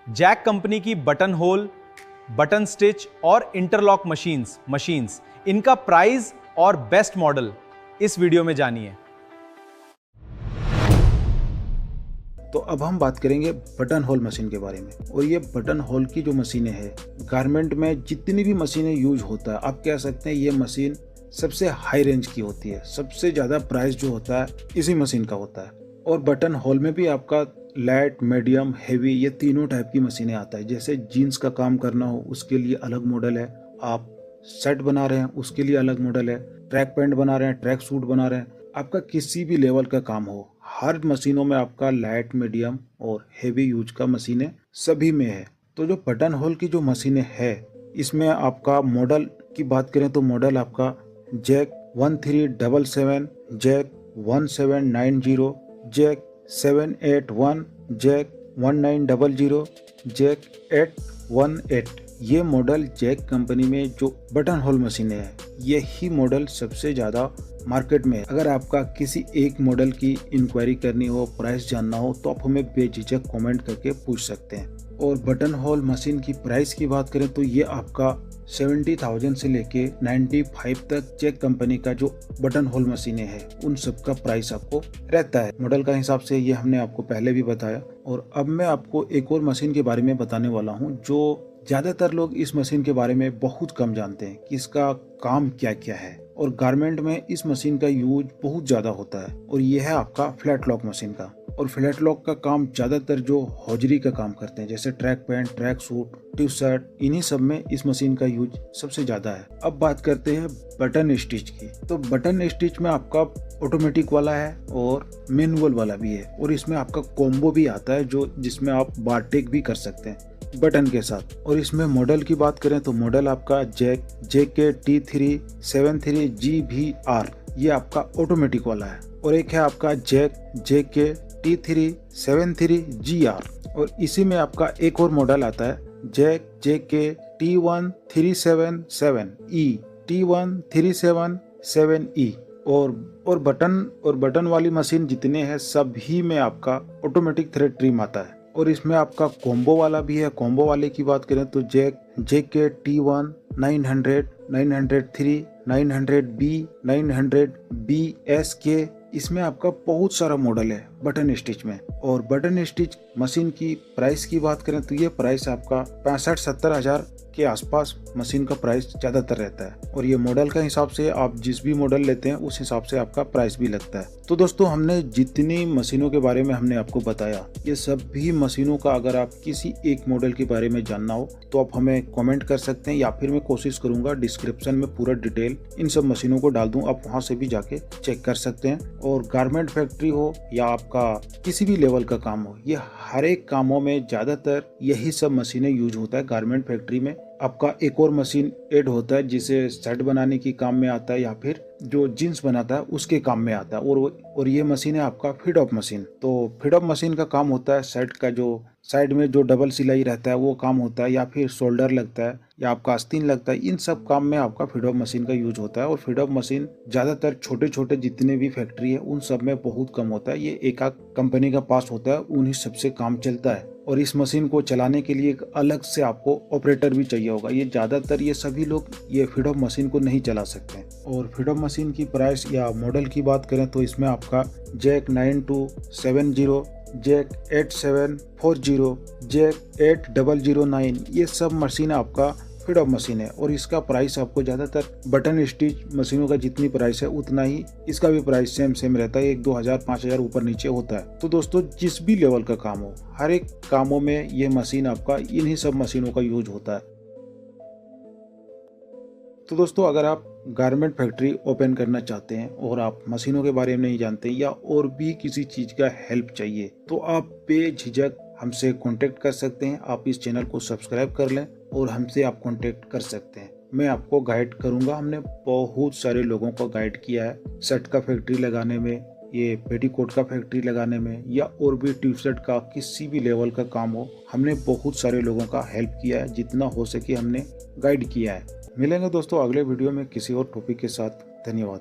Jack company की button whole, button stitch और interlock machines इनका प्राइस और बेस्ट मॉडल इस वीडियो में जानिए। तो अब हम बात करेंगे बटन होल मशीन के बारे में। और ये बटन होल की जो मशीनें हैं, गारमेंट में जितनी भी मशीनें यूज होता है, आप कह सकते हैं ये मशीन सबसे हाई रेंज की होती है। सबसे ज़्यादा प्राइस जो होता है इसी मशीन का होता है। और बटन होल में भी आपका लाइट, मीडियम, हैवी ये तीनों टाइप की मशीनें आता है। जैसे जीन्स का काम करना हो उसके लिए अलग मॉडल है, आप शर्ट बना रहे हैं उसके लिए अलग मॉडल है, ट्रैक पैंट बना रहे हैं, ट्रैक सूट बना रहे हैं, आपका किसी भी लेवल का काम हो, हर मशीनों में आपका लाइट, मीडियम और हेवी यूज का मशीनें सभी में है। तो जो बटन होल की जो मशीनें है, इसमें आपका मॉडल की बात करें तो मॉडल आपका Jack 1377, Jack 1790, Jack 781, Jack 1900, Jack 818। ये मॉडल जैक कंपनी में जो बटन होल मशीनें हैं, यही मॉडल सबसे ज़्यादा मार्केट में है। अगर आपका किसी एक मॉडल की इंक्वायरी करनी हो, प्राइस जानना हो, तो आप हमें बेझिझक कमेंट करके पूछ सकते हैं। और बटन होल मशीन की प्राइस की बात करें तो ये आपका 70,000 से लेके 95 तक जैक कंपनी का जो बटन होल मशीनें हैं उन सब का प्राइस आपको रहता है। मॉडल का हिसाब से ये हमने आपको पहले भी बताया। और अब मैं आपको एक और मशीन के बारे में बताने वाला हूँ जो ज़्यादातर लोग इस मशीन के बारे में बहुत कम जानते हैं कि इसका काम क्या क्या है। और गारमेंट में इस मशीन का यूज बहुत ज़्यादा होता है। और ये है आपका फ्लैट लॉक मशीन का। और फ्लैट लॉक का काम ज़्यादातर जो हौजरी का काम करते हैं, जैसे track pant, track suit, T shirt, इन्हीं सब में इस मशीन का यूज सबसे ज़्यादा है। अब बात करते हैं बटन स्टिच की। तो बटन स्टिच में आपका ऑटोमेटिक वाला है और मैनुअल वाला भी है। और इसमें आपका कॉम्बो भी आता है जो जिसमें आप बारटेक भी कर सकते हैं बटन के साथ। और इसमें मॉडल की बात करें तो मॉडल आपका जैक JK T373GVR, ये आपका ऑटोमेटिक वाला है। और एक है आपका जैक JK T373GR। और इसी में आपका एक और मॉडल आता है जैक JK T1377E और बटन वाली मशीन जितने हैं सभी में आपका ऑटोमेटिक थ्रेड ट्रिम आता है। और इसमें आपका कॉम्बो वाला भी है। कॉम्बो वाले की बात करें तो Jack JK T1 900, 903, 900B, 900B SK, इसमें आपका बहुत सारा मॉडल है बटन स्टिच में। और बटन स्टिच मशीन की प्राइस की बात करें तो ये प्राइस आपका 65-70 हजार के आसपास मशीन का प्राइस ज़्यादातर रहता है। और ये मॉडल का हिसाब से आप जिस भी मॉडल लेते हैं उस हिसाब से आपका प्राइस भी लगता है। तो दोस्तों, हमने जितनी मशीनों के बारे में हमने आपको बताया, ये सभी मशीनों का अगर आप किसी एक मॉडल के बारे में जानना हो तो आप हमें कमेंट कर सकते हैं, या फिर मैं कोशिश करूंगा डिस्क्रिप्शन में पूरा डिटेल इन सब मशीनों को डाल दूं, आप वहां से भी जाके चेक कर सकते हैं। और गारमेंट फैक्ट्री हो या आपका किसी भी लेवल का काम हो, ये हर एक कामों में ज़्यादातर यही सब मशीनें यूज होता है। गारमेंट फैक्ट्री में आपका एक और मशीन ऐड होता है जिसे शर्ट बनाने की काम में आता है, या फिर जो जीन्स बनाता है उसके काम में आता है। और ये मशीन है आपका फीड ऑफ मशीन। तो फीड ऑफ मशीन का काम होता है शर्ट का जो साइड में जो डबल सिलाई रहता है वो काम होता है, या फिर शोल्डर लगता है, या आपका आस्तीन लगता है। इन सब काम में आपका फीड ऑफ मशीन का यूज होता है। और फीड ऑफ मशीन ज्यादातर छोटे छोटे जितने भी फैक्ट्री है उन सब में बहुत कम होता है। ये एक आध कंपनी का पास होता है, उन्हीं सबसे काम चलता है। और इस मशीन को चलाने के लिए एक अलग से आपको ऑपरेटर भी चाहिए होगा। ये ज्यादातर ये सभी लोग ये फीड ऑफ मशीन को नहीं चला सकते। और फीड ऑफ मशीन की प्राइस या मॉडल की बात करें तो इसमें आपका जैक 9270, जैक 8740, जैक 8009, ये सब मशीन आपका फीड ऑफ मशीन है। और इसका प्राइस आपको ज़्यादातर बटन स्टिच मशीनों का जितनी प्राइस है उतना ही इसका भी प्राइस सेम रहता है। 1-2 हजार 5 हजार ऊपर नीचे होता है। तो दोस्तों, जिस भी लेवल का काम हो, हर एक कामों में ये मशीन आपका इन्हीं सब मशीनों का यूज होता है। तो दोस्तों, अगर आप गारमेंट फैक्ट्री ओपन करना चाहते हैं और आप मशीनों के बारे में नहीं जानते या और भी किसी चीज़ का हेल्प चाहिए, तो आप बेझिझक हमसे कांटेक्ट कर सकते हैं। आप इस चैनल को सब्सक्राइब कर लें और हमसे आप कांटेक्ट कर सकते हैं। मैं आपको गाइड करूंगा। हमने बहुत सारे लोगों को गाइड किया है शर्ट का फैक्ट्री लगाने में, ये पेटीकोट का फैक्ट्री लगाने में, या और भी टी शर्ट का किसी भी लेवल का काम हो, हमने बहुत सारे लोगों का हेल्प किया है। जितना हो सके हमने गाइड किया है। मिलेंगे दोस्तों अगले वीडियो में किसी और टॉपिक के साथ। धन्यवाद।